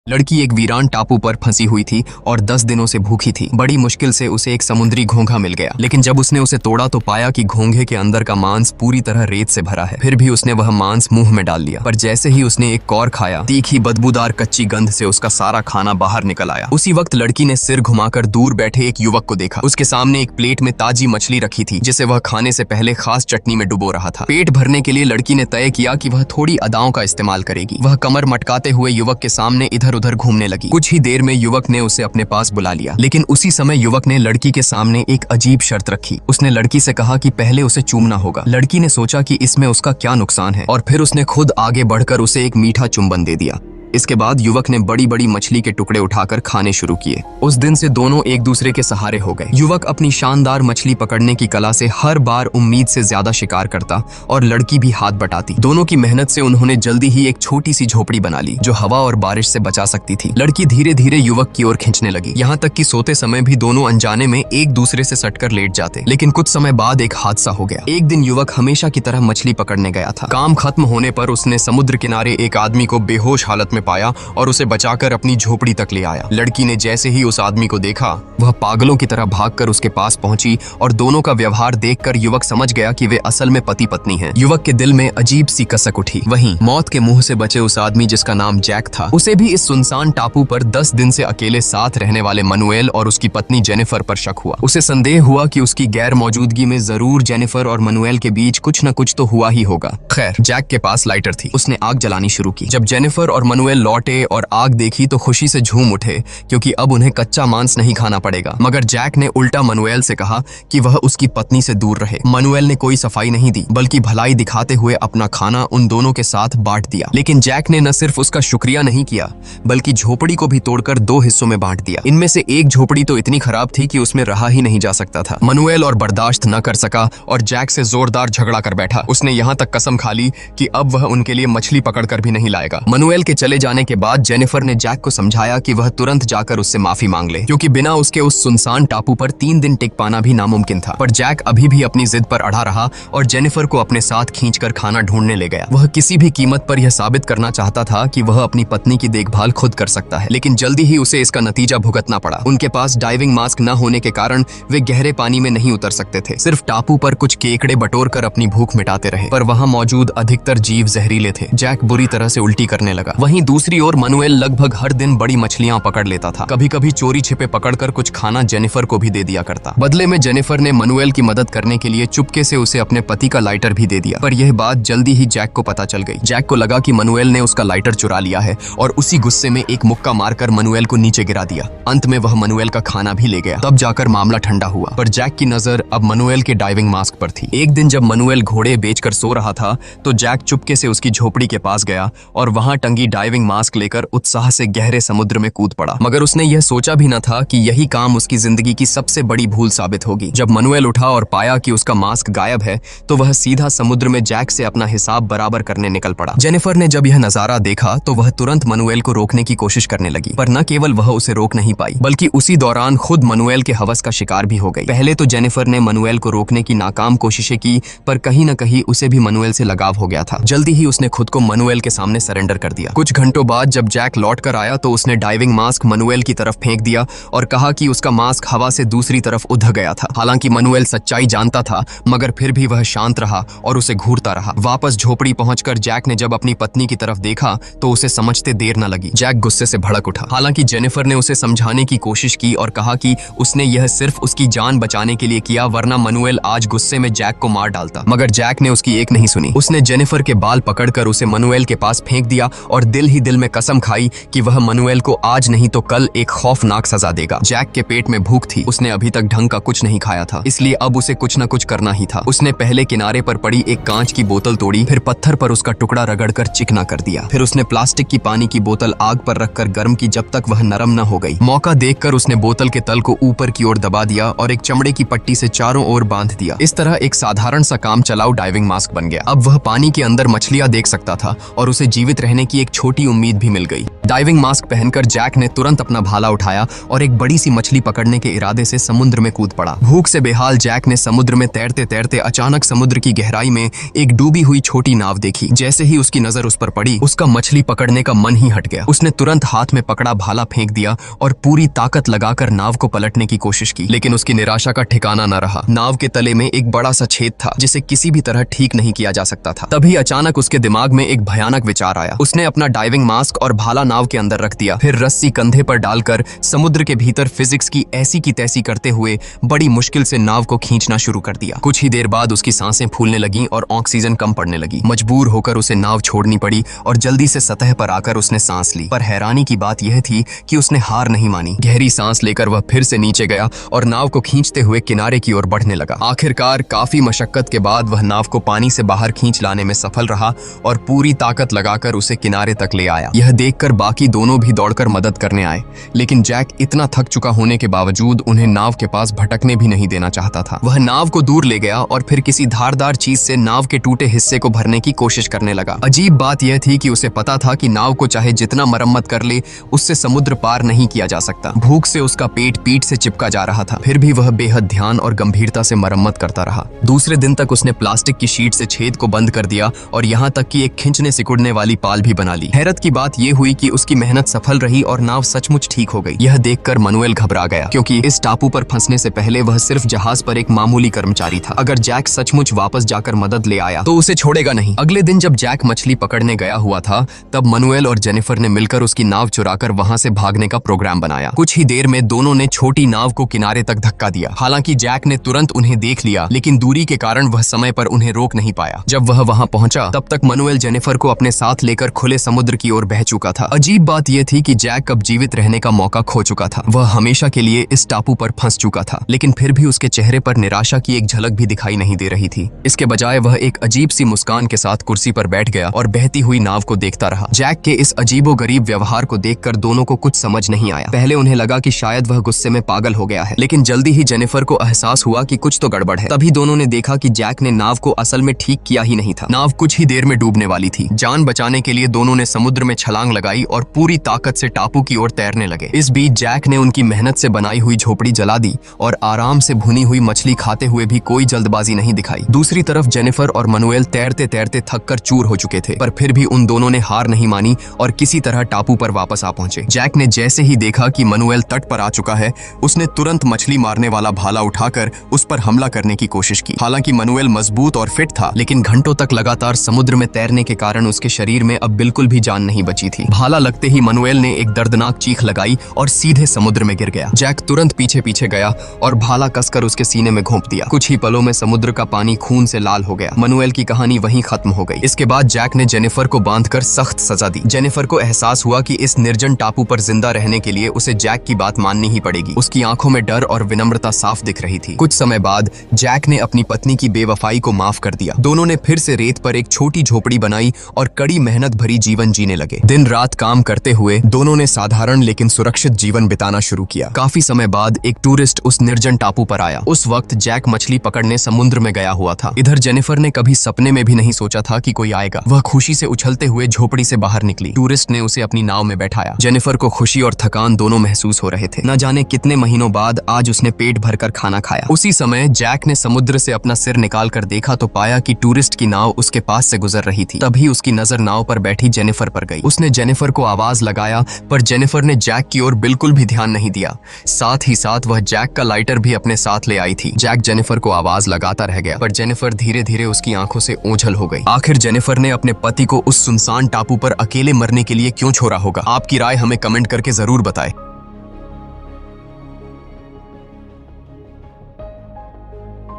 लड़की एक वीरान टापू पर फंसी हुई थी और 10 दिनों से भूखी थी। बड़ी मुश्किल से उसे एक समुद्री घोंघा मिल गया, लेकिन जब उसने उसे तोड़ा तो पाया कि घोंघे के अंदर का मांस पूरी तरह रेत से भरा है। फिर भी उसने वह मांस मुंह में डाल लिया, पर जैसे ही उसने एक कौर खाया, तीखी बदबूदार कच्ची गंध से उसका सारा खाना बाहर निकल आया। उसी वक्त लड़की ने सिर घुमाकर दूर बैठे एक युवक को देखा। उसके सामने एक प्लेट में ताजी मछली रखी थी, जिसे वह खाने से पहले खास चटनी में डुबो रहा था। पेट भरने के लिए लड़की ने तय किया कि वह थोड़ी अदाओं का इस्तेमाल करेगी। वह कमर मटकाते हुए युवक के सामने इधर उधर घूमने लगी। कुछ ही देर में युवक ने उसे अपने पास बुला लिया, लेकिन उसी समय युवक ने लड़की के सामने एक अजीब शर्त रखी। उसने लड़की से कहा कि पहले उसे चूमना होगा। लड़की ने सोचा कि इसमें उसका क्या नुकसान है, और फिर उसने खुद आगे बढ़कर उसे एक मीठा चुंबन दे दिया। इसके बाद युवक ने बड़ी बड़ी मछली के टुकड़े उठाकर खाने शुरू किए। उस दिन से दोनों एक दूसरे के सहारे हो गए। युवक अपनी शानदार मछली पकड़ने की कला से हर बार उम्मीद से ज्यादा शिकार करता और लड़की भी हाथ बटाती। दोनों की मेहनत से उन्होंने जल्दी ही एक छोटी सी झोपड़ी बना ली, जो हवा और बारिश से बचा सकती थी। लड़की धीरे धीरे युवक की ओर खींचने लगी, यहाँ तक कि सोते समय भी दोनों अनजाने में एक दूसरे से सटकर लेट जाते। लेकिन कुछ समय बाद एक हादसा हो गया। एक दिन युवक हमेशा की तरह मछली पकड़ने गया था। काम खत्म होने पर उसने समुद्र किनारे एक आदमी को बेहोश हालत में पाया और उसे बचाकर अपनी झोपड़ी तक ले आया। लड़की ने जैसे ही उस आदमी को देखा, वह पागलों की तरह भागकर उसके पास पहुंची और दोनों का व्यवहार देखकर युवक समझ गया कि वे असल में पति पत्नी हैं। युवक के दिल में अजीब सी कसक उठी। वहीं मौत के मुंह से बचे उस आदमी जिसका नाम जैक था, उसे भी इस सुनसान टापू पर 10 दिन से अकेले साथ रहने वाले मनुएल और उसकी पत्नी जेनिफर पर शक हुआ। उसे संदेह हुआ कि उसकी गैर मौजूदगी में जरूर जेनिफर और मनुएल के बीच कुछ न कुछ तो हुआ ही होगा। खैर, जैक के पास लाइटर थी। उसने आग जलानी शुरू की। जब जेनिफर और मनुएल लौटे और आग देखी तो खुशी से झूम उठे, क्योंकि अब उन्हें कच्चा मांस नहीं खाना पड़ेगा। मगर जैक ने उल्टा मनुएल से कहा कि वह उसकी पत्नी से दूर रहे। मनुएल ने कोई सफाई नहीं दी, बल्कि भलाई दिखाते हुए अपना खाना उन दोनों के साथ बांट दिया। लेकिन जैक ने न सिर्फ उसका शुक्रिया नहीं किया, बल्कि झोपड़ी को भी तोड़कर 2 हिस्सों में बांट दिया। इनमें से एक झोपड़ी तो इतनी खराब थी कि उसमें रहा ही नहीं जा सकता था। मनुएल और बर्दाश्त न कर सका और जैक से जोरदार झगड़ा कर बैठा। उसने यहाँ तक कसम खा ली कि अब वह उनके लिए मछली पकड़कर भी नहीं लाएगा। मनुएल के चले जाने के बाद जेनिफर ने जैक को समझाया कि वह तुरंत जाकर उससे माफी मांग ले, क्योंकि बिना उसके उस सुनसान टापू पर 3 दिन टिक पाना भी नामुमकिन था। पर जैक अभी भी अपनी जिद पर अड़ा रहा और जेनिफर को अपने साथ खींचकर खाना ढूंढने ले गया। वह किसी भी कीमत पर यह साबित करना चाहता था कि वह अपनी पत्नी की देखभाल खुद कर सकता है, लेकिन जल्दी ही उसे इसका नतीजा भुगतना पड़ा। उनके पास डाइविंग मास्क न होने के कारण वे गहरे पानी में नहीं उतर सकते थे। सिर्फ टापू पर कुछ केकड़े बटोरकर अपनी भूख मिटाते रहे, पर वहां मौजूद अधिकतर जीव जहरीले थे। जैक बुरी तरह से उल्टी करने लगा। वहीं दूसरी ओर मनुएल लगभग हर दिन बड़ी मछलियां पकड़ लेता था। कभी कभी चोरी छिपे पकड़कर कुछ खाना जेनिफर को भी दे दिया करता। बदले में जेनिफर ने मनुएल की मदद करने के लिए चुपके से उसे अपने पति का लाइटर भी दे दिया। पर यह बात जल्दी ही जैक को पता चल गई। जैक को लगा कि मनुएल ने उसका लाइटर चुरा लिया है और उसी गुस्से में एक मुक्का मारकर मनुएल को नीचे गिरा दिया। अंत में वह मनुएल का खाना भी ले गया। तब जाकर मामला ठंडा हुआ। पर जैक की नजर अब मनुएल के डाइविंग मास्क पर थी। एक दिन जब मनुएल घोड़े बेचकर सो रहा था, तो जैक चुपके से उसकी झोपड़ी के पास गया और वहां टंगी डाइविंग मास्क लेकर उत्साह से गहरे समुद्र में कूद पड़ा। मगर उसने यह सोचा भी न था कि यही काम उसकी जिंदगी की सबसे बड़ी भूल साबित होगी। जब मनुएल उठा और पाया कि उसका मास्क गायब है, तो वह सीधा समुद्र में जैक से अपना हिसाब बराबर करने निकल पड़ा। जेनिफर ने जब यह नजारा देखा तो वह तुरंत मनुएल को रोकने की कोशिश करने लगी, पर न केवल वह उसे रोक नहीं पाई, बल्कि उसी दौरान खुद मनुएल के हवस का शिकार भी हो गई। पहले तो जेनिफर ने मनुएल को रोकने की नाकाम कोशिशें की, पर कहीं न कहीं उसे भी मनुएल से लगाव हो गया था। जल्दी ही उसने खुद को मनुएल के सामने सरेंडर कर दिया। कुछ घंटों बाद जब जैक लौट कर आया तो उसने डाइविंग मास्क मनुएल की तरफ फेंक दिया और कहा कि उसका मास्क हवा से दूसरी तरफ उध गया था। हालांकि मनुएल सच्चाई जानता था, मगर फिर भी वह शांत रहा और उसे घूरता रहा। वापस झोपड़ी पहुंचकर जैक ने जब अपनी पत्नी की तरफ देखा तो उसे समझते देर न लगी। जैक गुस्से से भड़क उठा। हालांकि जेनिफर ने उसे समझाने की कोशिश की और कहा कि उसने यह सिर्फ उसकी जान बचाने के लिए किया, वरना मनुएल आज गुस्से में जैक को मार डालता। मगर जैक ने उसकी एक नहीं सुनी। उसने जेनिफर के बाल पकड़कर उसे मनुएल के पास फेंक दिया और दिल ही दिल में कसम खाई कि वह मनुएल को आज नहीं तो कल एक खौफनाक सजा देगा। जैक के पेट में भूख थी। उसने अभी तक ढंग का कुछ नहीं खाया था, इसलिए अब उसे कुछ न कुछ करना ही था। उसने पहले किनारे पर पड़ी एक कांच की बोतल तोड़ी, फिर पत्थर पर उसका टुकड़ा रगड़कर चिकना कर दिया। फिर उसने प्लास्टिक की पानी की बोतल आग पर रखकर गर्म की जब तक वह नरम न हो गई। मौका देखकर उसने बोतल के तल को ऊपर की ओर दबा दिया और एक चमड़े की पट्टी से चारों ओर बांध दिया। इस तरह एक साधारण सा काम चलाऊ डाइविंग मास्क बन गया। अब वह पानी के अंदर मछलियां देख सकता था और उसे जीवित रहने की एक छोटी उम्मीद भी मिल गई। डाइविंग मास्क पहनकर जैक ने तुरंत अपना भाला उठाया और एक बड़ी सी मछली पकड़ने के इरादे से समुद्र में कूद पड़ा। भूख से बेहाल जैक ने समुद्र में तैरते तैरते अचानक समुद्र की गहराई में एक डूबी हुई छोटी नाव देखी। जैसे ही उसकी नजर उस पर पड़ी, उसका मछली पकड़ने का मन ही हट गया। उसने तुरंत हाथ में पकड़ा भाला फेंक दिया और पूरी ताकत लगाकर नाव को पलटने की कोशिश की, लेकिन उसकी निराशा का ठिकाना न रहा। नाव के तले में एक बड़ा सा छेद था जिसे किसी भी तरह ठीक नहीं किया जा सकता था। तभी अचानक उसके दिमाग में एक भयानक विचार आया। उसने अपना डाइविंग मास्क और भाला नाव के अंदर रख दिया, फिर रस्सी कंधे पर डालकर समुद्र के भीतर फिजिक्स की ऐसी की तैसी करते हुए बड़ी मुश्किल से नाव को खींचना शुरू कर दिया। कुछ ही देर बाद उसकी सांसें फूलने लगीं और ऑक्सीजन कम पड़ने लगी। मजबूर होकर उसे नाव छोड़नी पड़ी और जल्दी से सतह पर आकर उसने सांस ली। पर हैरानी की बात यह थी कि उसने हार नहीं मानी। गहरी सांस लेकर वह फिर से नीचे गया और नाव को खींचते हुए किनारे की ओर बढ़ने लगा। आखिरकार काफी मशक्कत के बाद वह नाव को पानी से बाहर खींच लाने में सफल रहा और पूरी ताकत लगाकर उसे किनारे तक ले आया। यह देखकर बाकी दोनों भी दौड़कर मदद करने आए, लेकिन जैक इतना थक चुका होने के बावजूद उन्हें नाव के पास भटकने भी नहीं देना चाहता था। वह नाव को दूर ले गया और फिर किसी धारदार चीज से नाव के टूटे हिस्से को भरने की कोशिश करने लगा। अजीब बात यह थी कि उसे पता था कि नाव को चाहे जितना मरम्मत कर ले, उससे समुद्र पार नहीं किया जा सकता। भूख से उसका पेट पीठ से चिपका जा रहा था, फिर भी वह बेहद ध्यान और गंभीरता से मरम्मत करता रहा। दूसरे दिन तक उसने प्लास्टिक की शीट से छेद को बंद कर दिया और यहाँ तक कि एक खींचने सिकुड़ने वाली पाल भी बना ली। हैरत की बात यह हुई कि उसकी मेहनत सफल रही और नाव सचमुच ठीक हो गई। यह देखकर मनुएल घबरा गया, क्योंकि इस टापू पर फंसने से पहले वह सिर्फ जहाज पर एक मामूली कर्मचारी था। अगर जैक सचमुच वापस जाकर मदद ले आया तो उसे छोड़ेगा नहीं। अगले दिन जब जैक मछली पकड़ने गया हुआ था, तब मनुएल और जेनिफर ने मिलकर उसकी नाव चुराकर वहां से भागने का प्रोग्राम बनाया। कुछ ही देर में दोनों ने छोटी नाव को किनारे तक धक्का दिया। हालांकि जैक ने तुरंत उन्हें देख लिया, लेकिन दूरी के कारण वह समय पर उन्हें रोक नहीं पाया। जब वह वहां पहुंचा, तब तक मनुएल जेनिफर को अपने साथ लेकर खुले समुद्र की ओर बह चुका था। अजीब बात यह थी कि जैक अब जीवित रहने का मौका खो चुका था। वह हमेशा के लिए इस टापू पर फंस चुका था, लेकिन फिर भी उसके चेहरे पर निराशा की एक झलक भी दिखाई नहीं दे रही थी। इसके बजाय वह एक अजीब सी मुस्कान के साथ कुर्सी पर बैठ गया और बहती हुई नाव को देखता रहा। जैक के इस अजीबोगरीब व्यवहार को देखकर दोनों को कुछ समझ नहीं आया। पहले उन्हें लगा कि शायद वह गुस्से में पागल हो गया है, लेकिन जल्दी ही जेनिफर को एहसास हुआ कि कुछ तो गड़बड़ है। तभी दोनों ने देखा कि जैक ने नाव को असल में ठीक किया ही नहीं था। नाव कुछ ही देर में डूबने वाली थी। जान बचाने के लिए दोनों ने समुद्र में छलांग लगाई और पूरी ताकत से टापू की ओर तैरने लगे। इस बीच जैक ने उनकी मेहनत से बनाई हुई झोपड़ी जला दी और आराम से भुनी हुई मछली खाते हुए भी कोई जल्दबाजी नहीं दिखाई। दूसरी तरफ जेनिफर और मनुएल तैरते तैरते थककर चूर हो चुके थे, पर फिर भी उन दोनों ने हार नहीं मानी और किसी तरह टापू पर वापस आ पहुंचे। जैक ने जैसे ही देखा कि मनुएल तट पर आ चुका है, उसने तुरंत मछली मारने वाला भाला उठाकर उस पर हमला करने की कोशिश की। हालांकि मनुएल मजबूत और फिट था, लेकिन घंटों तक लगातार समुद्र में तैरने के कारण उसके शरीर में अब बिल्कुल भी जान नहीं बची थी। भाला लगते ही मनुएल ने एक दर्दनाक चीख लगाई और सीधे समुद्र में गिर गया। जैक तुरंत पीछे पीछे गया और भाला कसकर उसके सीने में घोंप दिया। कुछ ही पलों में समुद्र का पानी खून से लाल हो गया। मनुएल की कहानी वहीं खत्म हो गई। इसके बाद जैक ने जेनिफर को बांधकर सख्त सजा दी। जेनिफर को एहसास हुआ कि इस निर्जन टापू पर जिंदा रहने के लिए उसे जैक की बात माननी ही पड़ेगी। उसकी आंखों में डर और विनम्रता साफ दिख रही थी। कुछ समय बाद जैक ने अपनी पत्नी की बेवफाई को माफ कर दिया। दोनों ने फिर से रेत पर एक छोटी झोपड़ी बनाई और कड़ी मेहनत भरी जीवन जीने लगे। दिन रात काम करते हुए दोनों ने साधारण लेकिन सुरक्षित जीवन बिताना शुरू किया। काफी समय बाद एक टूरिस्ट उस निर्जन टापू पर आया। उस वक्त जैक मछली पकड़ने समुद्र में गया हुआ था। इधर जेनिफर ने कभी सपने में भी नहीं सोचा था कि कोई आएगा। वह खुशी से उछलते हुए झोपड़ी से बाहर निकली। टूरिस्ट ने उसे अपनी नाव में बैठाया। जेनिफर को खुशी और थकान दोनों महसूस हो रहे थे। न जाने कितने महीनों बाद आज उसने पेट भरकर खाना खाया। उसी समय जैक ने समुद्र से अपना सिर निकाल कर देखा तो पाया कि टूरिस्ट की नाव उसके पास से गुजर रही थी। तभी उसकी नजर नाव पर बैठी जेनिफर पर गई। उसने जेनिफर को आवाज लगाया, पर जेनिफर ने जैक की ओर बिल्कुल भी ध्यान नहीं दिया। साथ ही साथ वह जैक का लाइटर भी अपने साथ ले आई थी। जैक जेनिफर को आवाज लगाता रह गया, पर जेनिफर धीरे धीरे उसकी आंखों से ओझल हो गई। आखिर जेनिफर ने अपने पति को उस सुनसान टापू पर अकेले मरने के लिए क्यों छोड़ा होगा? आपकी राय हमें कमेंट करके जरूर बताएं।